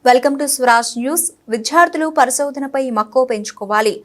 Welcome to Swaraj news. విద్యార్థులు పరిశోధనపై మక్కువ పెంచుకోవాలి.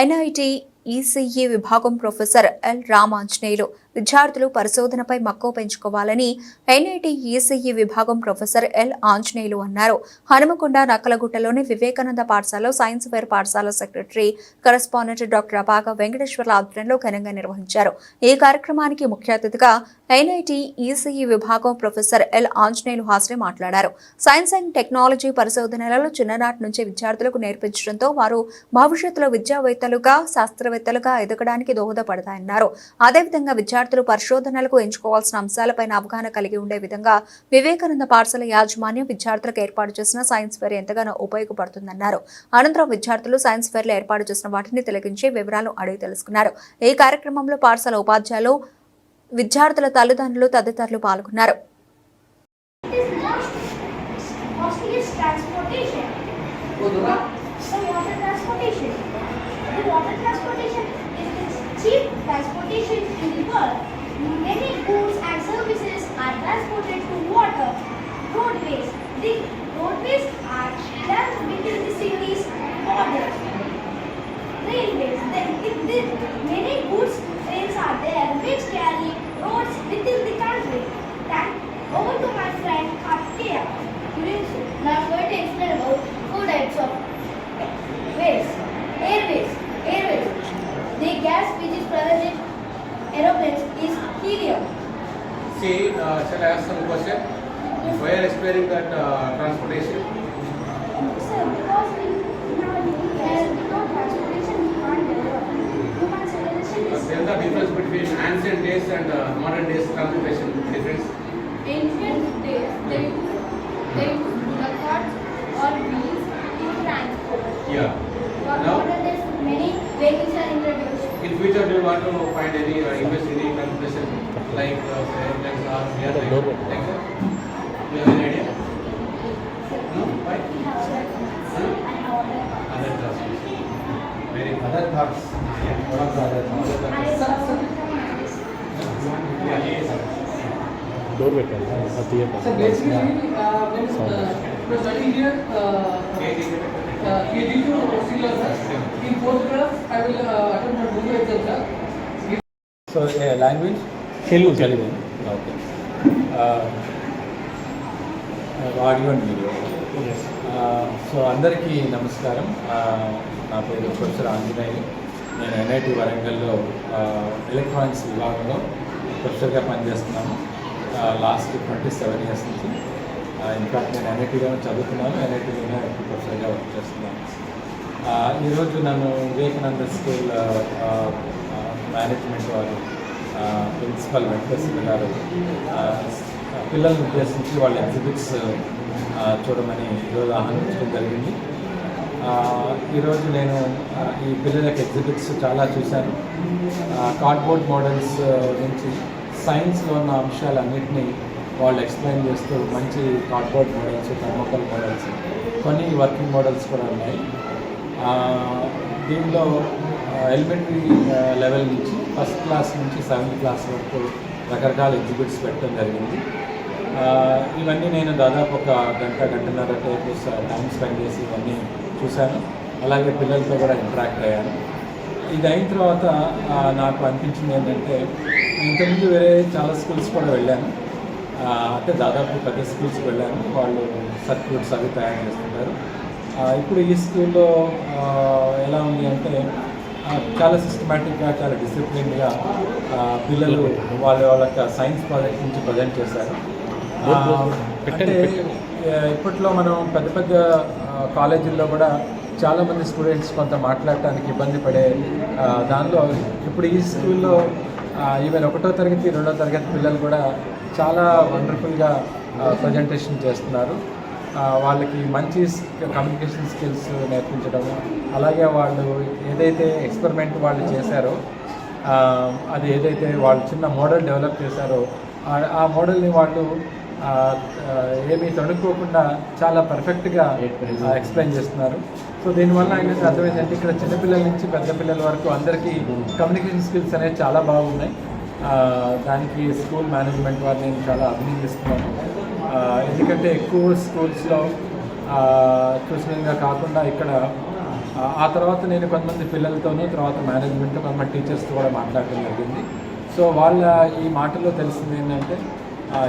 ఎన్ఐటి ఈసీఈ విభాగం ప్రొఫెసర్ ఎల్ రామాంజనేయులు విద్యార్థులు పరిశోధనపై మక్కువ పెంచుకోవాలని ఎన్ఐటి ఈసీఈ విభాగం ప్రొఫెసర్ ఎల్ ఆంజనేయులు అన్నారు. హనుమకొండ నక్కలగుట్టలోని వివేకానంద పాఠశాలలో సైన్స్ ఫేర్ పాఠశాల సెక్రటరీ కరెస్పాండెంట్ డాక్టర్ అపాగ వెంకటేశ్వర్ల ఆధ్వర్యంలో ఘనంగా నిర్వహించారు. ఈ కార్యక్రమానికి ముఖ్య అతిథిగా ఎన్ఐటి ఈసీఈ విభాగం ప్రొఫెసర్ ఎల్ ఆంజనేయులు హాజరై మాట్లాడారు. సైన్స్ అండ్ టెక్నాలజీ పరిశోధనలలో చిన్ననాటి నుంచి విద్యార్థులకు నేర్పించడంతో వారు భవిష్యత్తులో విద్యావేత్తలుగా శాస్త్రవేత్తలుగా ఎదగడానికి దోహదపడతాయన్నారు. అదేవిధంగా విద్యార్థులు పరిశోధనలకు ఎంచుకోవాల్సిన అంశాలపైన అవగాహన కలిగి ఉండే విధంగా వివేకానంద పాఠశాల యాజమాన్యం విద్యార్థులకు ఏర్పాటు చేసిన సైన్స్ ఫేర్ ఎంతగానో ఉపయోగపడుతుందన్నారు. అనంతరం విద్యార్థులు సైన్స్ ఫేర్ లో ఏర్పాటు చేసిన వాటిని తిలకించి వివరాలను అడిగి తెలుసుకున్నారు. ఈ కార్యక్రమంలో పాఠశాల ఉపాధ్యాయులు, విద్యార్థుల తల్లిదండ్రులు తదితరులు పాల్గొన్నారు. Cheap transportation in the world. Many goods and services are transported to water. Roadways. The roadways are done within the city's borders. Railways. Many goods trains are there which carry roads within the country. Over to my friend Karthikeya. Now I'm going to explain about 4 types of ways. Airways. The gas which is present in aeroplanes is helium. See, shall I ask some question? Why are you explaining that transportation? Sir, because without transportation we can't develop. Human civilization is... There is the difference between ancient days and modern days transportation difference? Ancient days, they used bullock carts or wheels to transport. Yeah. Now, modern days, many vehicles are introduced. In future, do you want to find any invest in any transportation like airplanes or air like that? Do you have any idea? No? Why? Other transportation. Very good. Other thoughts. What are the other thoughts? Door పెట్టాలి అది తీయక So basically, when the study here, KG to syllabus. In fourth class, I will attempt my Google exam, sir. So language? Telugu. Okay. Audio and video. Yes. So అందరికీ నమస్కారం. నా పేరు professor Anjaneyulu. నేను NIT వరంగల్లో electronics విభాగంలో ప్రొఫెసర్గా పనిచేస్తున్నాను last 27 years నుంచి. ఇన్ఫాక్ట్ నేను ఎన్ఐటీలోనే చదువుతున్నాను, ఎన్ఐటీలోనే ప్రొఫెసర్గా వర్క్ చేస్తున్నాను. ఈరోజు నన్ను వివేకానంద స్కూల్ మేనేజ్మెంట్ వారు ప్రిన్సిపల్ వెంకటేశ్వర గారు పిల్లలను ఉద్దేశించి వాళ్ళ ఎగ్జిబిట్స్ చూడమని ఈరోజు ఆహ్వానించడం జరిగింది. ఈరోజు నేను ఈ పిల్లలకి ఎగ్జిబిట్స్ చాలా చూశాను. కార్డ్బోర్డ్ మోడల్స్ నుంచి సైన్స్లో ఉన్న అంశాలన్నింటినీ వాళ్ళు ఎక్స్ప్లెయిన్ చేస్తూ మంచి కార్డ్బోర్డ్ మోడల్స్, థర్మోకల్ మోడల్స్, కొన్ని వర్కింగ్ మోడల్స్ కూడా ఉన్నాయి. దీనిలో ఎలిమెంటరీ లెవెల్ నుంచి ఫస్ట్ క్లాస్ నుంచి 7th క్లాస్ వరకు రకరకాల ఎగ్జిబిట్స్ పెట్టడం జరిగింది. ఇవన్నీ నేను దాదాపు ఒక గంటన్నర టైం స్పెండ్ చేసి ఇవన్నీ చూశాను. అలాగే పిల్లలతో కూడా ఇంటరాక్ట్ అయ్యాను. ఇది అయిన తర్వాత నాకు అనిపించింది ఏంటంటే, ఇంతకుముందు వేరే చాలా స్కూల్స్ కూడా వెళ్ళాను. అంటే దాదాపు పెద్ద స్కూల్స్కి వెళ్ళాను. వాళ్ళు సర్క్యూట్స్ అవి తయారు చేస్తుంటారు. ఇప్పుడు ఈ స్కూల్లో ఎలా ఉంది అంటే చాలా సిస్టమేటిక్గా, చాలా డిసిప్లిన్గా పిల్లలు వాళ్ళ సైన్స్ ప్రాజెక్ట్ నుంచి ప్రజెంట్ చేశారు. అంటే ఇప్పట్లో మనం పెద్ద పెద్ద కాలేజీల్లో కూడా చాలామంది స్టూడెంట్స్ కొంత మాట్లాడటానికి ఇబ్బంది పడే దానిలో ఇప్పుడు ఈ స్కూల్లో ఈవెన్ 1వ తరగతి 2వ తరగతి పిల్లలు కూడా చాలా వండర్ఫుల్గా ప్రజెంటేషన్ చేస్తున్నారు. వాళ్ళకి మంచి కమ్యూనికేషన్ స్కిల్స్ నేర్పించడము, అలాగే వాళ్ళు ఏదైతే ఎక్స్పెరిమెంట్ వాళ్ళు చేశారో అది ఏదైతే వాళ్ళు చిన్న మోడల్ డెవలప్ చేశారో ఆ మోడల్ని వాళ్ళు ఏమీ తొడుక్కోకుండా చాలా పర్ఫెక్ట్గా ఎక్స్ప్లెయిన్ చేస్తున్నారు. సో దీనివల్ల ఆయనకి అర్థమైందంటే ఇక్కడ చిన్నపిల్లల నుంచి పెద్ద పిల్లల వరకు అందరికీ కమ్యూనికేషన్ స్కిల్స్ అనేవి చాలా బాగున్నాయి. దానికి స్కూల్ మేనేజ్మెంట్ వారిని నేను చాలా అభినందిస్తున్నాను. ఎందుకంటే ఎక్కువ స్కూల్స్లో చూసినగా కాకుండా ఇక్కడ ఆ తర్వాత నేను కొంతమంది పిల్లలతోనూ, తర్వాత మేనేజ్మెంట్, కొంతమంది టీచర్స్తో కూడా మాట్లాడడం జరిగింది. సో వాళ్ళ ఈ మాటల్లో తెలిసింది ఏంటంటే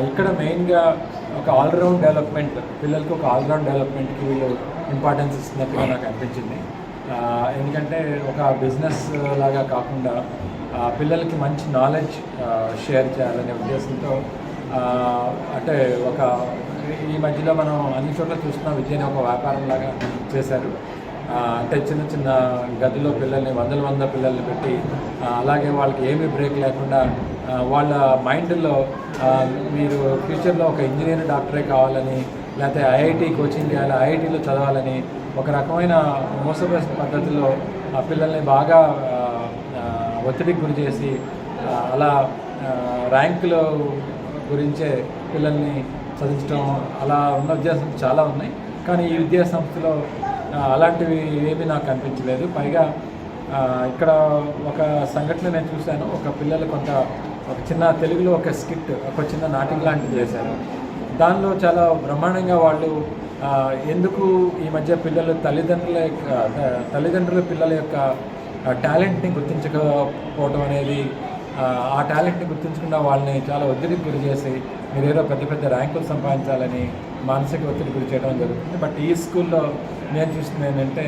ఇక్కడ మెయిన్గా ఒక ఆల్రౌండ్ డెవలప్మెంట్, పిల్లలకి ఒక ఆల్రౌండ్ డెవలప్మెంట్కి వీళ్ళు ఇంపార్టెన్స్ ఇస్తున్నట్టుగా నాకు అనిపించింది. ఎందుకంటే ఒక బిజినెస్ లాగా కాకుండా పిల్లలకి మంచి నాలెడ్జ్ షేర్ చేయాలనే ఉద్దేశంతో అంటే ఒక ఈ మధ్యలో మనం అన్ని చోట్ల చూస్తున్న విద్యని ఒక వ్యాపారం లాగా చేశారు. అంటే చిన్న చిన్న గదిలో పిల్లల్ని వందల పిల్లల్ని పెట్టి అలాగే వాళ్ళకి ఏమీ బ్రేక్ లేకుండా వాళ్ళ మైండ్లో మీరు ఫ్యూచర్లో ఒక ఇంజనీర్, డాక్టరే కావాలని, లేకపోతే ఐఐటి కోచింగ్ చేయాలి, ఐఐటీలో చదవాలని ఒక రకమైన మోసపోసిన పద్ధతిలో ఆ పిల్లల్ని బాగా ఒత్తిడికి గురి చేసి అలా ర్యాంకుల గురించే పిల్లల్ని చదివించడం అలా ఉన్న ఉద్దేశం చాలా ఉన్నాయి. కానీ ఈ విద్యా సంస్థలో అలాంటివి ఏమీ నాకు అనిపించలేదు. పైగా ఇక్కడ ఒక సంఘటన నేను చూశాను. ఒక పిల్లలు ఒక చిన్న తెలుగులో ఒక స్కిట్, ఒక చిన్న నాటిక లాంటిది చేశారు. దానిలో చాలా బ్రహ్మాండంగా వాళ్ళు ఎందుకు ఈ మధ్య పిల్లలు తల్లిదండ్రుల పిల్లల యొక్క టాలెంట్ని గుర్తించకపోవడం అనేది, ఆ టాలెంట్ని గుర్తించకుండా వాళ్ళని చాలా ఒత్తిడికి గురి చేసి మీరేదో పెద్ద ర్యాంకులు సంపాదించాలని మానసిక ఒత్తిడి గురి చేయడం జరుగుతుంది. బట్ ఈ స్కూల్లో నేను చూసింది ఏంటంటే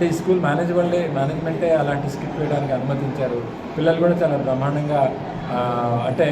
ఈ స్కూల్ మేనేజ్మెంటే అలాంటి స్కిట్ వేయడానికి అనుమతించారు. పిల్లలు కూడా చాలా బ్రహ్మాండంగా అంటే